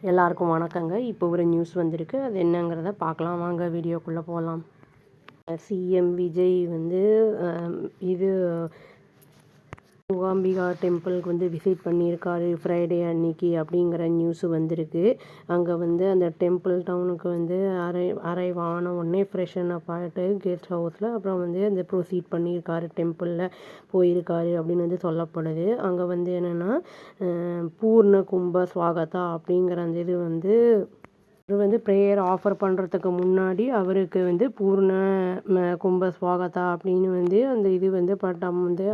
எல்லாருக்கும் வணக்கங்க. இப்போ ஒரு நியூஸ் வந்திருக்கு. அது என்னங்கிறத பார்க்கலாம் வாங்க, வீடியோக்குள்ளே போகலாம். சிஎம் விஜய் வந்து இது மூகாம்பிகா டெம்பிளுக்கு வந்து விசிட் பண்ணியிருக்காரு ஃப்ரைடே அன்னைக்கு அப்படிங்கிற நியூஸு வந்திருக்கு. அங்கே வந்து அந்த டெம்பிள் டவுனுக்கு வந்து அரைவ் ஆன உடனே ஃப்ரெஷ்ஷன் அப் ஆகிட்டு கெஸ்ட் ஹவுஸில் அப்புறம் வந்து அந்த ப்ரொசீட் பண்ணியிருக்காரு, டெம்பிளில் போயிருக்காரு அப்படின்னு வந்து சொல்லப்படுது. அங்கே வந்து என்னென்னா பூர்ண கும்ப ஸ்வாகதா அப்படிங்கிற அந்த இது வந்து அவர் வந்து ப்ரேயர் ஆஃபர் பண்ணுறதுக்கு முன்னாடி அவருக்கு வந்து பூர்ண கும்ப ஸ்வாகதா அப்படின்னு வந்து அந்த இது வந்து பட்டம் வந்து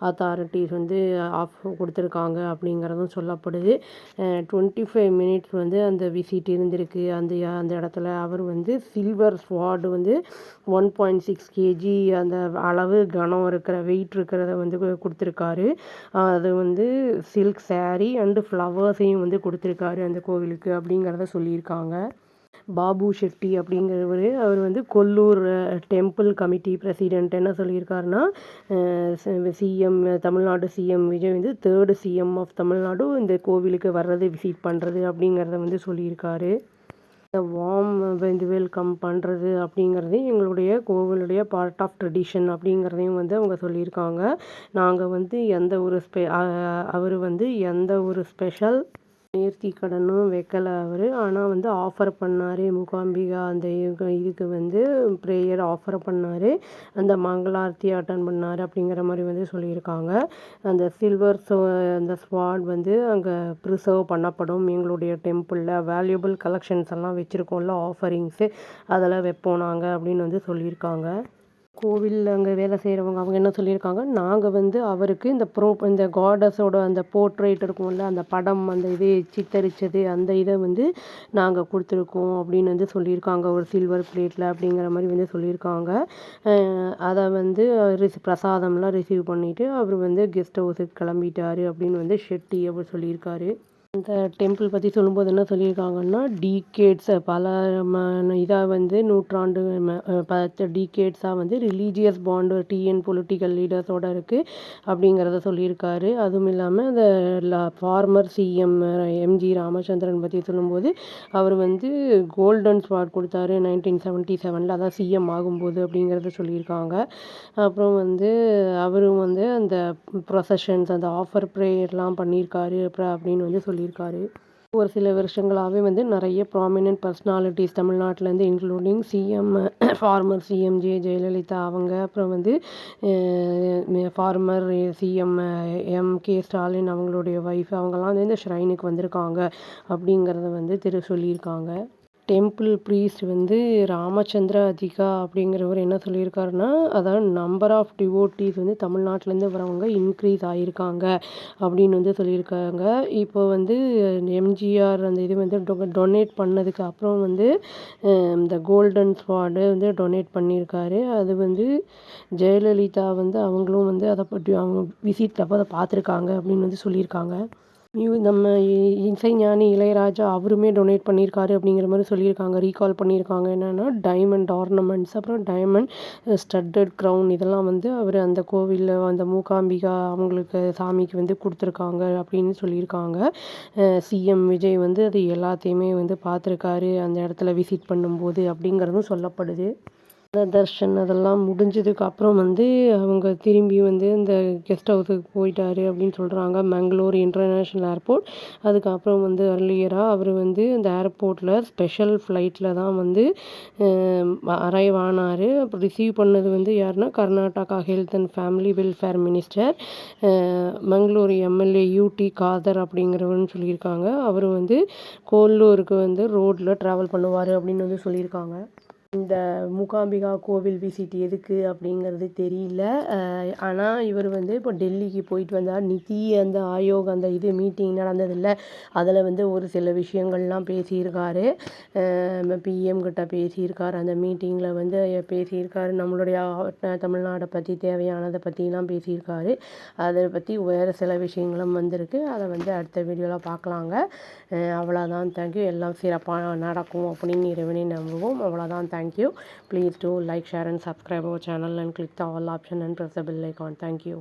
அத்தாரிட்டிஸ் வந்து ஆஃப் கொடுத்துருக்காங்க அப்படிங்கிறதும் சொல்லப்படுது. 25 மினிட்ஸ் வந்து அந்த விசிட் இருந்திருக்கு அந்த இடத்துல. அவர் வந்து சில்வர் ஸ்வார்டு வந்து 1.6 கேஜி அந்த அளவு கனம் இருக்கிற வெயிட் இருக்கிறத வந்து கொடுத்துருக்காரு. அது வந்து சில்க் சாரீ அண்டு ஃப்ளவர்ஸையும் வந்து கொடுத்துருக்காரு அந்த கோவிலுக்கு அப்படிங்கிறத சொல்லியிருக்காங்க. பாபு ஷெட்டி அப்படிங்கிறவர் அவர் வந்து கொல்லூர் டெம்பிள் கமிட்டி பிரசிடென்ட் என்ன சொல்லியிருக்காருன்னா, சிஎம் தமிழ்நாடு சிஎம் விஜய் வந்து 3rd சிஎம் ஆஃப் தமிழ்நாடு இந்த கோவிலுக்கு வர்றது விசிட் பண்ணுறது அப்படிங்கிறத வந்து சொல்லியிருக்காரு. இந்த வார்ம் வந்து வெல்கம் பண்ணுறது அப்படிங்கிறதையும் எங்களுடைய கோவிலுடைய பார்ட் ஆஃப் ட்ரெடிஷன் அப்படிங்கிறதையும் வந்து அவங்க சொல்லியிருக்காங்க. நாங்கள் வந்து அவர் வந்து எந்த ஒரு ஸ்பெஷல் நேர்த்தி கடனும் வைக்கலை அவர். ஆனால் வந்து ஆஃபர் பண்ணார், மூகாம்பிகா அந்த இதுக்கு வந்து ப்ரேயர் ஆஃபர் பண்ணார், அந்த மங்களார்த்தி அட்டன் பண்ணார் அப்படிங்கிற மாதிரி வந்து சொல்லியிருக்காங்க. அந்த சில்வர் அந்த ஸ்வாட் வந்து அங்கே ப்ரிசர்வ் பண்ணப்படும் எங்களுடைய டெம்பிளில். வேல்யூபிள் கலெக்ஷன்ஸ் எல்லாம் வச்சுருக்கோம்ல, ஆஃபரிங்ஸு அதெல்லாம் வைப்போம் நாங்கள் அப்படின்னு வந்து சொல்லியிருக்காங்க. கோவிலில் அங்கே வேலை செய்கிறவங்க அவங்க என்ன சொல்லியிருக்காங்க, நாங்கள் வந்து அவருக்கு இந்த காடஸோட அந்த போர்ட்ரேட் இருக்கும்ல, அந்த படம் அந்த இது சித்தரித்தது அந்த இதை வந்து நாங்கள் கொடுத்துருக்கோம் அப்படின்னு வந்து சொல்லியிருக்காங்க, ஒரு சில்வர் பிளேட்டில் அப்படிங்கிற மாதிரி வந்து சொல்லியிருக்காங்க. அதை வந்து பிரசாதம்லாம் ரிசீவ் பண்ணிவிட்டு அவர் வந்து கெஸ்ட் ஹவுஸுக்கு கிளம்பிட்டார் அப்படின்னு வந்து ஷெட்டி அப்படி சொல்லியிருக்காரு. இந்த டெம்பிள் பற்றி சொல்லும்போது என்ன சொல்லியிருக்காங்கன்னா, டீகேட்ஸ் பல இதாக வந்து நூற்றாண்டு டீகேட்ஸாக வந்து ரிலீஜியஸ் பாண்டு டிஎன் பொலிட்டிக்கல் லீடர்ஸோடு இருக்குது அப்படிங்கிறத சொல்லியிருக்காரு. அதுவும் இல்லாமல் இந்த ஃபார்மர் சிஎம் எம்ஜி ராமச்சந்திரன் பற்றி சொல்லும்போது அவர் வந்து கோல்டன் ஸ்வாட் கொடுத்தாரு 1977, அதான் சிஎம் ஆகும்போது அப்படிங்கிறத சொல்லியிருக்காங்க. அப்புறம் வந்து அவரும் வந்து அந்த ப்ரொசஷன்ஸ் அந்த ஆஃபர் ப்ரேயர்லாம் பண்ணியிருக்காரு அப்படின்னு வந்து சொல்லியிருக்காரு. ஒரு சில வருஷங்களாகவே வந்து நிறைய ப்ராமினென்ட் பர்சனாலிட்டிஸ் தமிழ்நாட்டிலேருந்து including CM farmer CM Jayalalithaa அவங்க, அப்புறம் வந்து ஃபார்மர் சிஎம் எம்கே ஸ்டாலின் அவங்களுடைய ஒய்ஃப் அவங்கெல்லாம் வந்து இந்த ஷ்ரைனுக்கு வந்திருக்காங்க அப்படிங்கிறத வந்து சொல்லியிருக்காங்க. டெம்பிள் ப்ரீஸ்ட் வந்து ராமச்சந்திர அதிகா அப்படிங்கிறவர் என்ன சொல்லியிருக்காருன்னா, அதாவது நம்பர் ஆஃப் டிவோட்டீஸ் வந்து தமிழ்நாட்டிலேருந்து வரவங்க இன்க்ரீஸ் ஆகியிருக்காங்க அப்படின்னு வந்து சொல்லியிருக்காங்க. இப்போ வந்து எம்ஜிஆர் அந்த இது வந்து டொனேட் பண்ணதுக்கு அப்புறம் வந்து இந்த கோல்டன் ஸ்வார்டு வந்து டொனேட் பண்ணியிருக்காரு. அது வந்து ஜெயலலிதா வந்து அவங்களும் வந்து அதை பற்றி அவங்க விசிட் அப்போ அதை பார்த்துருக்காங்க அப்படின்னு வந்து சொல்லியிருக்காங்க. நம்ம இசைஞானி இளையராஜா அவருமே டொனேட் பண்ணியிருக்காரு அப்படிங்கிற மாதிரி சொல்லியிருக்காங்க, ரீகால் பண்ணியிருக்காங்க. என்னென்னா டைமண்ட் ஆர்னமெண்ட்ஸ், அப்புறம் டைமண்ட் ஸ்டட்டட் க்ரௌன் இதெல்லாம் வந்து அவர் அந்த கோவிலில் அந்த மூகாம்பிகா அவங்களுக்கு சாமிக்கு வந்து கொடுத்துருக்காங்க அப்படின்னு சொல்லியிருக்காங்க. சிஎம் விஜய் வந்து அது எல்லாத்தையுமே வந்து பார்த்துருக்காரு அந்த இடத்துல விசிட் பண்ணும்போது அப்படிங்கிறதும் சொல்லப்படுது. தர்ஷன் அதெல்லாம் முடிஞ்சதுக்கு அப்புறம் வந்து அவங்க திரும்பி வந்து இந்த கெஸ்ட் ஹவுஸுக்கு போயிட்டாரு அப்படின்னு சொல்கிறாங்க, மங்களூர் இன்டர்நேஷ்னல் ஏர்போர்ட். அதுக்கப்புறம் வந்து அர்லியராக அவர் வந்து இந்த ஏர்போர்ட்டில் ஸ்பெஷல் ஃப்ளைட்டில் தான் வந்து அரைவ் ஆனார். அப்புறம் ரிசீவ் பண்ணது வந்து யாருன்னா, Karnataka health and family welfare minister Mangalore MLA UT Khader அப்படிங்கிறவர்னு சொல்லியிருக்காங்க. அவர் வந்து கோல்லூருக்கு வந்து ரோட்டில் ட்ராவல் பண்ணுவார் அப்படின்னு வந்து சொல்லியிருக்காங்க. இந்த மூகாம்பிகா கோவில் விசிட் எதுக்கு அப்படிங்கிறது தெரியல. ஆனால் இவர் வந்து இப்போ டெல்லிக்கு போயிட்டு வந்தார். நிதி அந்த ஆயோக் அந்த இது மீட்டிங் நடந்ததில்ல, அதில் வந்து ஒரு சில விஷயங்கள்லாம் பேசியிருக்காரு. பிஎம் கிட்ட பேசியிருக்காரு, அந்த மீட்டிங்கில் வந்து பேசியிருக்காரு, நம்மளுடைய தமிழ்நாடை பற்றி தேவையானதை பற்றிலாம் பேசியிருக்காரு. அதை பற்றி வேறு சில விஷயங்களும் வந்திருக்கு, அதை வந்து அடுத்த வீடியோவில் பார்க்கலாங்க. அவ்வளோதான், தேங்க்யூ. எல்லாம் சிறப்பாக நடக்கும் அப்படின்னு இறைவனை நம்புவோம். அவ்வளோதான், thank you. Please do like, share and subscribe our channel and click the all option and press the bell icon. Thank you.